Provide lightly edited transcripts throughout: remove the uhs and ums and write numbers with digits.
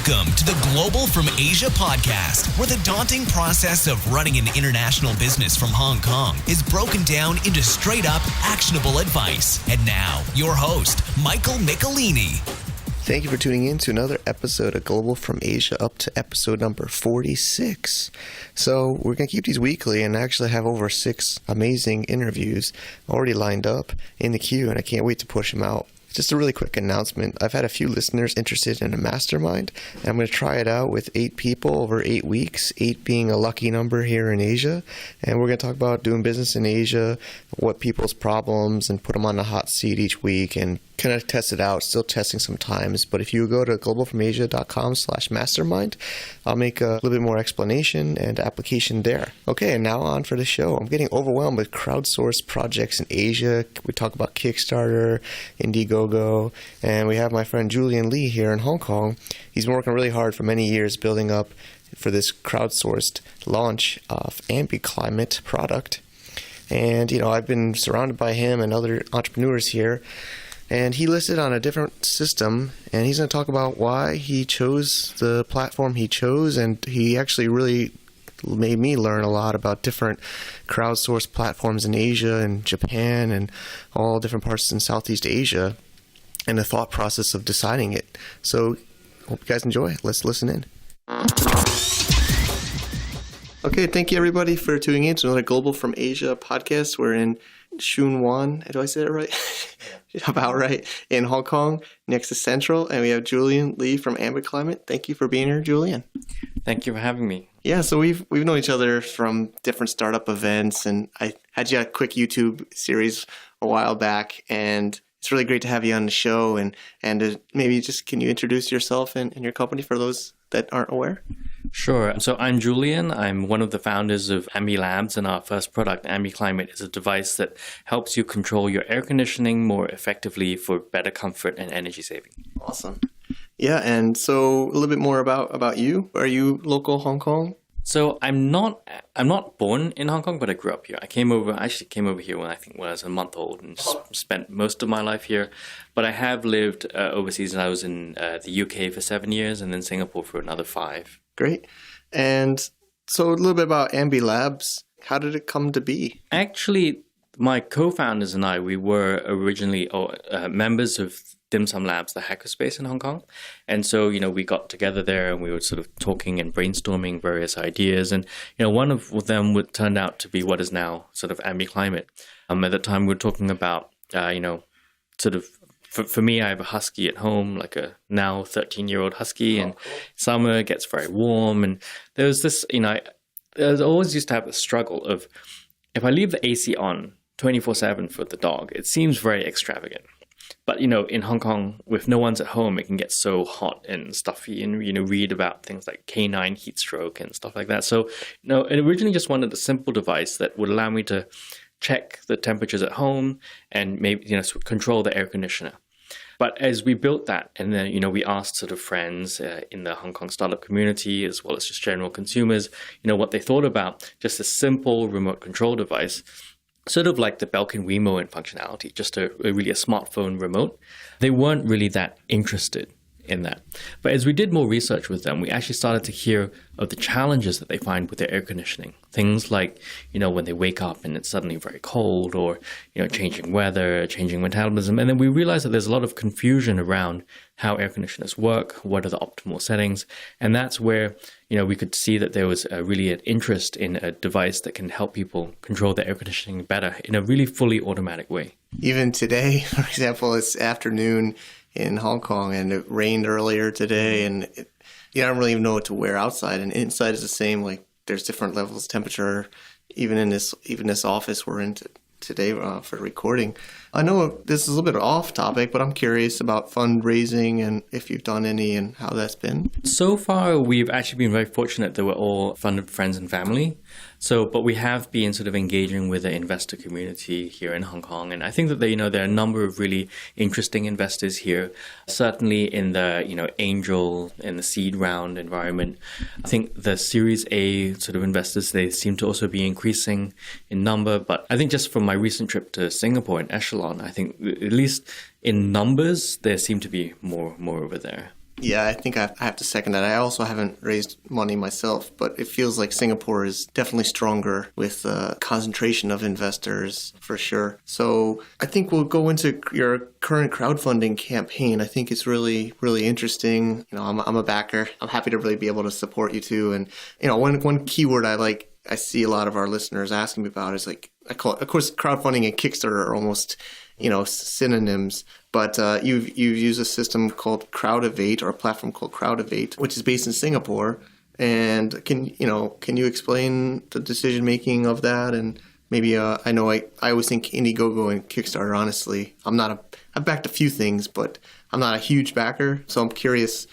Welcome to the Global from Asia podcast, where the daunting process of running an international business from Hong Kong is broken down into straight-up, actionable advice. And now, your host, Michael Michelini. Thank you for tuning in to another episode of Global from Asia, up to episode number 46. So we're going to keep these weekly and actually have over 6 amazing interviews already lined up in the queue, and I can't wait to push them out. Just a really quick announcement. I've had a few listeners interested in a mastermind, and I'm going to try it out with 8 people over 8 weeks, 8 being a lucky number here in Asia. And we're going to talk about doing business in Asia, what people's problems, and put them on the hot seat each week and kind of test it out. Still testing some times. But if you go to globalfromasia.com/mastermind, I'll make a little bit more explanation and application there. Okay, and now on for the show. I'm getting overwhelmed with crowdsourced projects in Asia. We talk about Kickstarter, Indiegogo, and we have my friend Julian Lee here in Hong Kong. He's been working really hard for many years building up for this crowdsourced launch of Ambiclimate product. And, I've been surrounded by him and other entrepreneurs here. And he listed on a different system, and he's going to talk about why he chose the platform he chose, and he actually really made me learn a lot about different crowdsourced platforms in Asia and Japan and all different parts in Southeast Asia and the thought process of deciding it. So hope you guys enjoy. Let's listen in. Okay, thank you everybody for tuning in to another Global from Asia podcast. We're in Shunwan, do I say that right? About right, in Hong Kong, next to Central, and we have Julian Lee from Ambiclimate. Thank you for being here, Julian. Thank you for having me. Yeah, so we've known each other from different startup events, and I had you a quick YouTube series a while back, and it's really great to have you on the show. And maybe just can you introduce yourself and your company for those that aren't aware? Sure. So I'm Julian. I'm one of the founders of Ambilabs, and our first product, Ambiclimate, is a device that helps you control your air conditioning more effectively for better comfort and energy saving. Awesome. Yeah, and so a little bit more about you. Are you local Hong Kong? So I'm not born in Hong Kong, but I grew up here. I came over here when I was a month old and spent most of my life here. But I have lived overseas, and I was in the UK for 7 years and then Singapore for another 5. Great. And so a little bit about Ambilabs. How did it come to be? Actually, my co-founders and I, we were originally members of Dim Sum Labs, the hackerspace in Hong Kong. And so, we got together there and we were sort of talking and brainstorming various ideas. And, one of them turned out to be what is now sort of Ambiclimate. At the time, we were talking about, for me, I have a husky at home, like a now 13-year-old husky, and summer gets very warm. And there was this, I always used to have a struggle of, if I leave the AC on 24/7 for the dog, it seems very extravagant. But, in Hong Kong, with no one's at home, it can get so hot and stuffy, and, read about things like canine heat stroke and stuff like that. So, I originally just wanted a simple device that would allow me to check the temperatures at home and maybe, control the air conditioner. But as we built that, and then, we asked sort of friends in the Hong Kong startup community, as well as just general consumers, what they thought about just a simple remote control device, sort of like the Belkin Wemo in functionality, just really a smartphone remote. They weren't really that interested in that. But as we did more research with them, we actually started to hear of the challenges that they find with their air conditioning. Things like, when they wake up and it's suddenly very cold, or, changing weather, changing metabolism. And then we realized that there's a lot of confusion around how air conditioners work, what are the optimal settings. And that's where, we could see that there was really an interest in a device that can help people control their air conditioning better in a really fully automatic way. Even today, for example, it's afternoon in Hong Kong, and it rained earlier today, and I don't really even know what to wear outside. And inside is the same. Like, there's different levels of temperature, even in this office we're in today for recording. I know this is a little bit off topic, but I'm curious about fundraising and if you've done any and how that's been. So far, we've actually been very fortunate that we're all funded friends and family. But we have been sort of engaging with the investor community here in Hong Kong. And I think that there are a number of really interesting investors here, certainly in the, angel and the seed round environment. I think the Series A sort of investors, they seem to also be increasing in number. But I think just from my recent trip to Singapore and Echelon, I think at least in numbers, there seem to be more over there. Yeah, I think I have to second that. I also haven't raised money myself, but it feels like Singapore is definitely stronger with concentration of investors for sure. So I think we'll go into your current crowdfunding campaign. I think it's really, really interesting. I'm a backer. I'm happy to really be able to support you too. And one keyword I see a lot of our listeners asking me about is I call it, of course, crowdfunding and Kickstarter are almost synonyms, but you've used a system called Crowdivate, or a platform called Crowdivate, which is based in Singapore. And can you explain the decision making of that? And maybe I know I always think Indiegogo and Kickstarter. Honestly, I've backed a few things, but I'm not a huge backer, so I'm curious.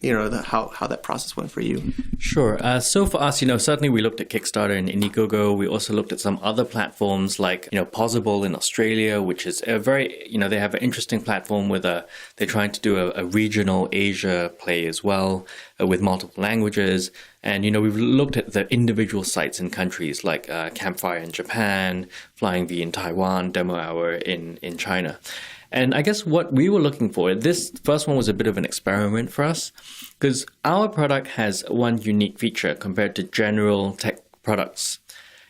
How that process went for you. Sure. So for us, certainly we looked at Kickstarter and Indiegogo. We also looked at some other platforms like, Possible in Australia, which is a very, they have an interesting platform with they're trying to do a regional Asia play as well with multiple languages. And, we've looked at the individual sites in countries like Campfire in Japan, Flying V in Taiwan, Demo Hour in China. And I guess what we were looking for, this first one was a bit of an experiment for us, because our product has one unique feature compared to general tech products.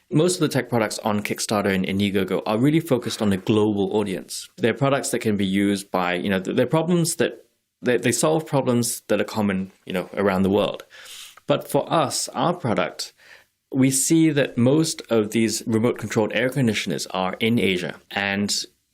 Most of the tech products on Kickstarter and Indiegogo are really focused on a global audience. They're products that can be used by, they're problems that they solve problems that are common, around the world. But for us, our product, we see that most of these remote controlled air conditioners are in Asia, and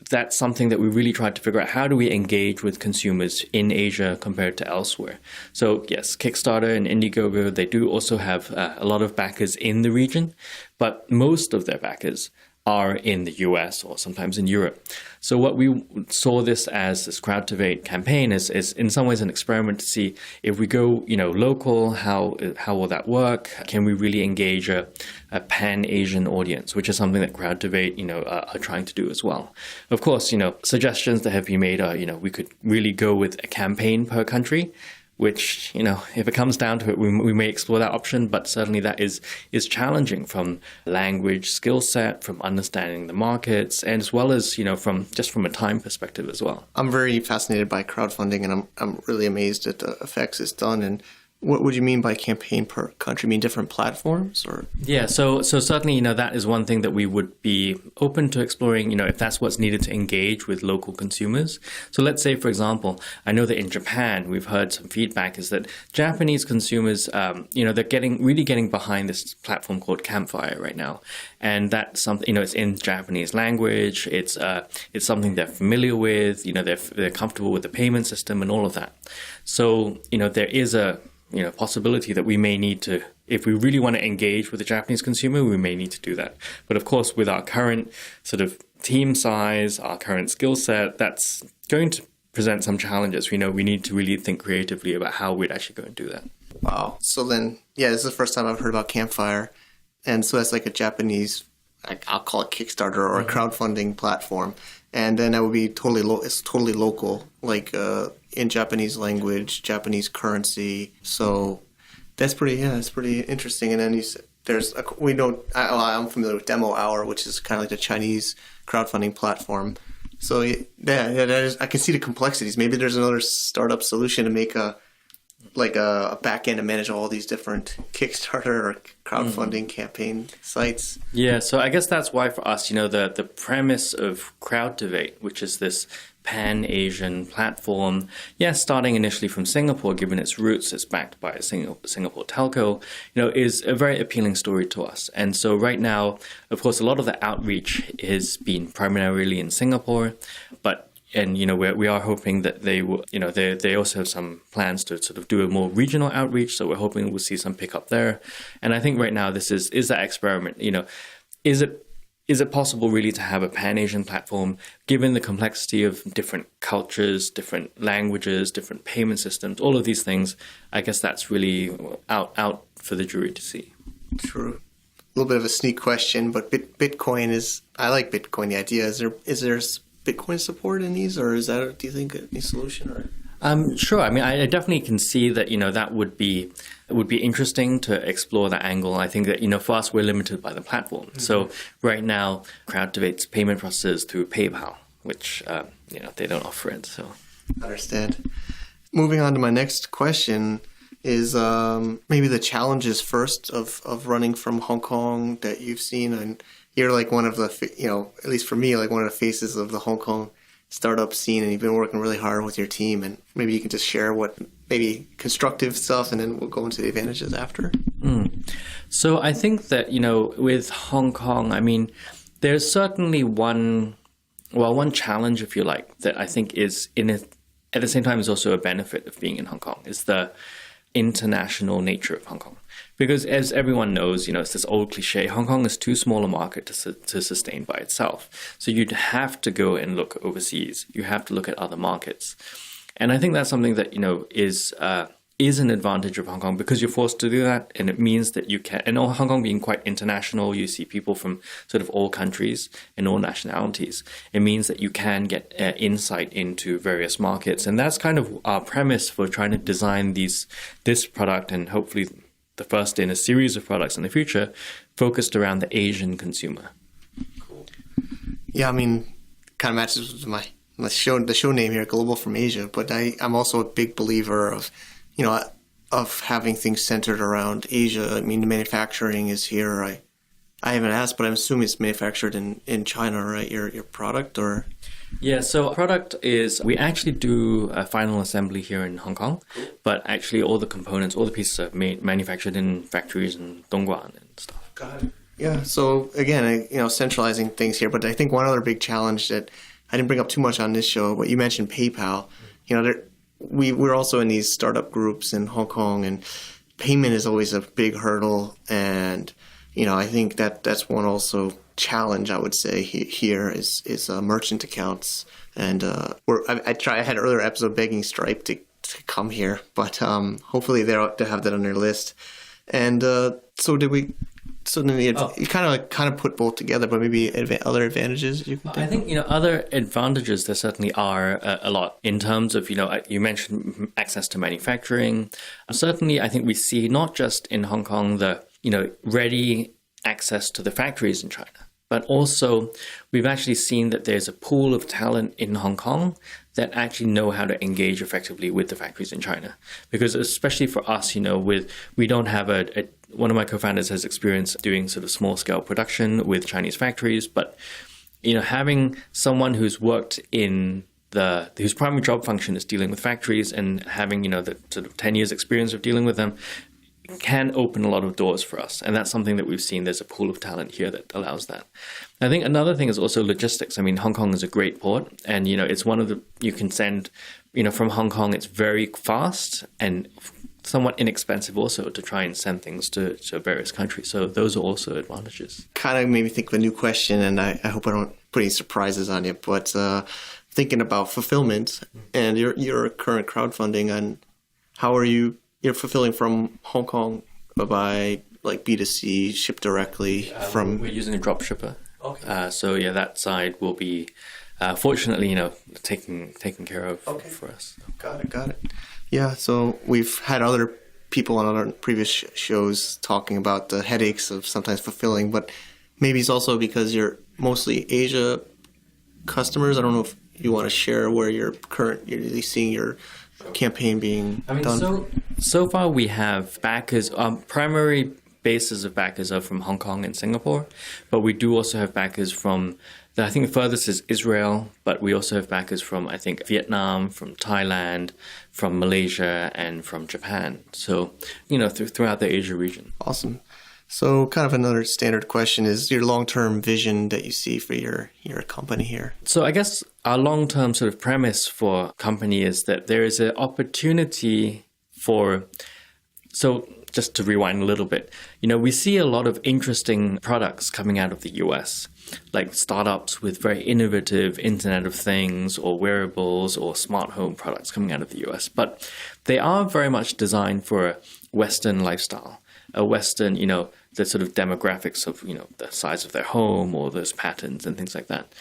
that's something that we really tried to figure out. How do we engage with consumers in Asia compared to elsewhere? So yes, Kickstarter and Indiegogo, they do also have a lot of backers in the region, but most of their backers are in the US or sometimes in Europe. So what we saw this as this Crowdivate campaign is in some ways an experiment to see if we go, local, how will that work? Can we really engage a Pan-Asian audience, which is something that Crowdivate, are trying to do as well. Of course, suggestions that have been made are, we could really go with a campaign per country, which, if it comes down to it, we may explore that option, but certainly that is challenging from language skill set, from understanding the markets, and as well as, from a time perspective as well. I'm very fascinated by crowdfunding, and I'm really amazed at the effects it's done. And what would you mean by campaign per country? Mean different platforms, or? Yeah, so certainly, that is one thing that we would be open to exploring, if that's what's needed to engage with local consumers. So let's say, for example, I know that in Japan, we've heard some feedback is that Japanese consumers, they're getting behind this platform called Campfire right now. And that's something, it's in Japanese language. It's something they're familiar with. They're comfortable with the payment system and all of that. So, there is a possibility that we may need to, if we really want to engage with the Japanese consumer, we may need to do that. But of course, with our current sort of team size, our current skill set, that's going to present some challenges. We need to really think creatively about how we'd actually go and do that. Wow. So then, this is the first time I've heard about Campfire. And so that's like a Japanese, I'll call it Kickstarter or a crowdfunding platform. And then that would be it's totally local, like in Japanese language, Japanese currency. So that's pretty interesting. And then you said I'm familiar with Demo Hour, which is kind of like the Chinese crowdfunding platform. So that is, I can see the complexities. Maybe there's another startup solution to make a back end to manage all these different Kickstarter or crowdfunding campaign sites. Yeah, so I guess that's why for us, the premise of Crowdivate, which is this Pan-Asian platform, starting initially from Singapore, given its roots, it's backed by a Singapore telco, is a very appealing story to us. And so right now, of course, a lot of the outreach has been primarily in Singapore, and we are hoping that they will, they also have some plans to sort of do a more regional outreach. So we're hoping we'll see some pickup there. And I think right now this is that experiment. Is it possible really to have a Pan-Asian platform given the complexity of different cultures, different languages, different payment systems, all of these things? I guess that's really out for the jury to see. True. A little bit of a sneak question, but Bitcoin I like Bitcoin. The idea is there Bitcoin support in these, or is that, do you think, any solution? Or sure. I mean, I definitely can see that that would be interesting to explore that angle. I think that for us, we're limited by the platform. Mm-hmm. So right now, Crowdivate's payment process through PayPal, which they don't offer it. So understand. moving on to my next question is maybe the challenges first of running from Hong Kong that you've seen. And you're like one of the, at least for me, like one of the faces of the Hong Kong startup scene, and you've been working really hard with your team. And maybe you can just share what maybe constructive stuff, and then we'll go into the advantages after. So I think that, with Hong Kong, I mean, there's certainly one challenge, if you like, that I think is at the same time is also a benefit of being in Hong Kong, is the international nature of Hong Kong. Because as everyone knows, it's this old cliche, Hong Kong is too small a market to sustain by itself. So you'd have to go and look overseas. You have to look at other markets. And I think that's something that, is an advantage of Hong Kong, because you're forced to do that. And it means that you can, and Hong Kong being quite international, you see people from sort of all countries and all nationalities. It means that you can get insight into various markets. And that's kind of our premise for trying to design this product, and hopefully the first in a series of products in the future, focused around the Asian consumer. Cool. Yeah, I mean, kind of matches with the show name here, Global from Asia. But I'm also a big believer of having things centered around Asia. I mean, the manufacturing is here. I haven't asked, but I'm assuming it's manufactured in China, right? Your product, or? Yeah, so our product is, we actually do a final assembly here in Hong Kong, but actually all the components, all the pieces are manufactured in factories in Dongguan and stuff. Got it. Yeah, so again, centralizing things here, but I think one other big challenge that I didn't bring up too much on this show, but you mentioned PayPal. We're also in these startup groups in Hong Kong, and payment is always a big hurdle. And, I think that's one also challenge, I would say, here is merchant accounts. And I had an earlier episode begging Stripe to come here, but hopefully they'll have that on their list. And so you kind of put both together, but maybe other advantages you can think. I think other advantages there certainly are a lot in terms of you mentioned access to manufacturing. Certainly, I think we see not just in Hong Kong the ready access to the factories in China, but also we've actually seen that there's a pool of talent in Hong Kong that actually know how to engage effectively with the factories in China. Because especially for us, we don't have one of my co-founders has experience doing sort of small scale production with Chinese factories, but having someone who's worked whose primary job function is dealing with factories, and having the sort of 10 years experience of dealing with them can open a lot of doors for us. And that's something that we've seen. There's a pool of talent here that allows that. I think another thing is also logistics. I mean, Hong Kong is a great port, and it's one of the, you can send from Hong Kong, it's very fast and somewhat inexpensive also to try and send things to various countries. So those are also advantages. Kind of made me think of a new question, and I hope I don't put any surprises on you, but thinking about fulfillment and your current crowdfunding, and how are you're fulfilling from Hong Kong by like B2C, shipped directly from... We're using a drop shipper. Okay. So yeah, that side will be fortunately, taken care of for us. Got it. Yeah, so we've had other people on other previous shows talking about the headaches of sometimes fulfilling, but maybe it's also because you're mostly Asia customers. I don't know if you want to share where you're really seeing your campaign being done. So far we have backers. Primary bases of backers are from Hong Kong and Singapore, but we do also have backers from, I think the furthest is Israel, but we also have backers from, I think, Vietnam, from Thailand, from Malaysia, and from Japan. So, throughout the Asia region. Awesome. So kind of another standard question is your long-term vision that you see for your company here. So I guess our long-term sort of premise for company is that there is an opportunity so just to rewind a little bit, we see a lot of interesting products coming out of the US, like startups with very innovative Internet of Things or wearables or smart home products coming out of the US. But they are very much designed for a Western lifestyle, a Western, the sort of demographics of, the size of their home or those patterns and things like that.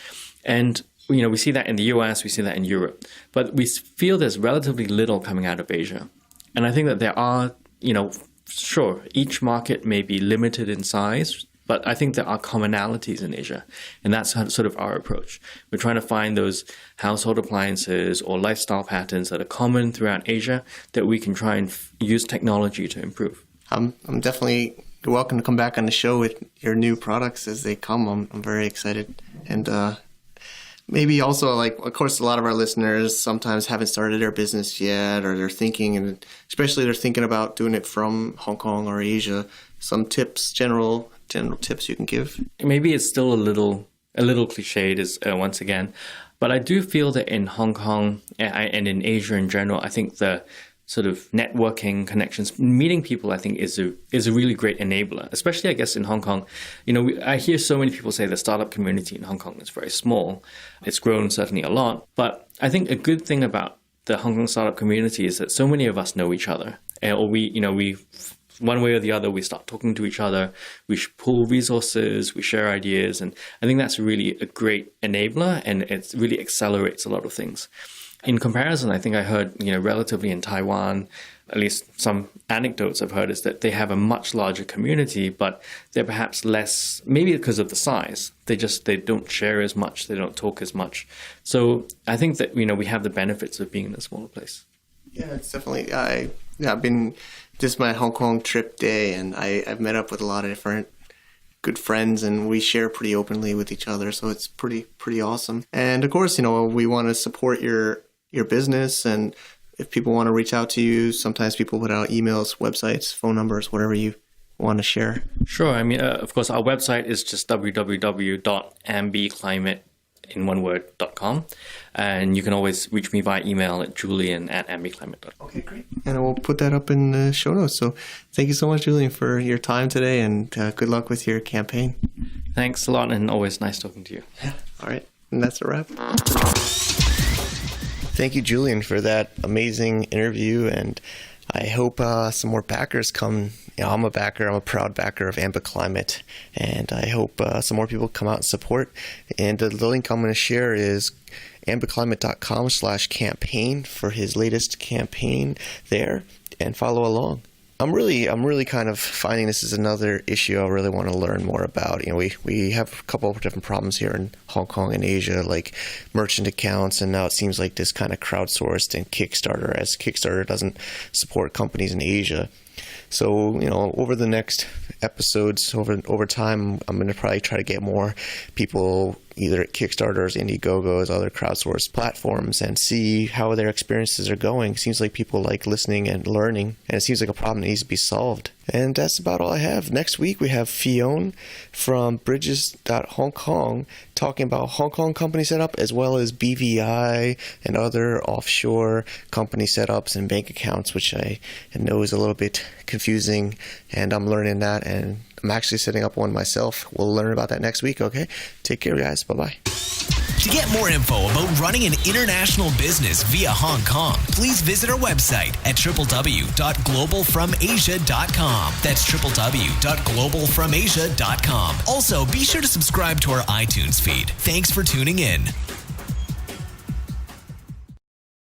And, we see that in the US, we see that in Europe, but we feel there's relatively little coming out of Asia. And I think that there are, sure, each market may be limited in size But I think there are commonalities in Asia, and that's sort of our approach. We're trying to find those household appliances or lifestyle patterns that are common throughout Asia that we can try and use technology to improve. I'm definitely welcome to come back on the show with your new products as they come. I'm very excited. And maybe also, like, of course, a lot of our listeners sometimes haven't started their business yet, or they're thinking, and especially they're thinking about doing it from Hong Kong or Asia. Some tips, general tips you can give? Maybe it's still a little cliched, once again, but I do feel that in Hong Kong and in Asia in general, I think the sort of networking connections, meeting people, I think is a really great enabler. Especially, I guess, in Hong Kong, I hear so many people say the startup community in Hong Kong is very small. It's grown certainly a lot, but I think a good thing about the Hong Kong startup community is that so many of us know each other, or we one way or the other, we start talking to each other, we pool resources, we share ideas, and I think that's really a great enabler, and it really accelerates a lot of things. In comparison, I think I heard, relatively in Taiwan, at least some anecdotes I've heard, is that they have a much larger community, but they're perhaps less, maybe because of the size. They don't share as much, they don't talk as much. So I think that, we have the benefits of being in a smaller place. Yeah, it's definitely, I've been, this is my Hong Kong trip day, and I've met up with a lot of different good friends, and we share pretty openly with each other, so it's pretty awesome. And of course, we want to support your business, and if people want to reach out to you, sometimes people put out emails, websites, phone numbers, whatever you want to share. Sure. I mean, of course, our website is just www.ambiclimate.com, and you can always reach me via email at julian@ambiclimate.com. Okay, great. And we'll put that up in the show notes. So thank you so much, Julian, for your time today, and good luck with your campaign. Thanks a lot, and always nice talking to you. Yeah. All right. And that's a wrap. Thank you, Julian, for that amazing interview, and I hope some more backers come. I'm a backer. I'm a proud backer of Ambiclimate, and I hope some more people come out and support. And the link I'm going to share is ambiclimate.com/campaign for his latest campaign there, and follow along. I'm really kind of finding this is another issue I really want to learn more about. We have a couple of different problems here in Hong Kong and Asia, like merchant accounts, and now it seems like this kind of crowdsourced and Kickstarter, as Kickstarter doesn't support companies in Asia. So, over the next episodes, over time, I'm going to probably try to get more people either at Kickstarters, Indiegogo's, other crowdsourced platforms, and see how their experiences are going. Seems like people like listening and learning, and it seems like a problem that needs to be solved. And that's about all I have. Next week, we have Fiona from Bridges.Hong Kong talking about Hong Kong company setup, as well as BVI and other offshore company setups and bank accounts, which I know is a little bit confusing, and I'm learning that, and I'm actually setting up one myself. We'll learn about that next week, okay? Take care, guys. Bye-bye. To get more info about running an international business via Hong Kong, please visit our website at www.globalfromasia.com. That's www.globalfromasia.com. Also, be sure to subscribe to our iTunes feed. Thanks for tuning in.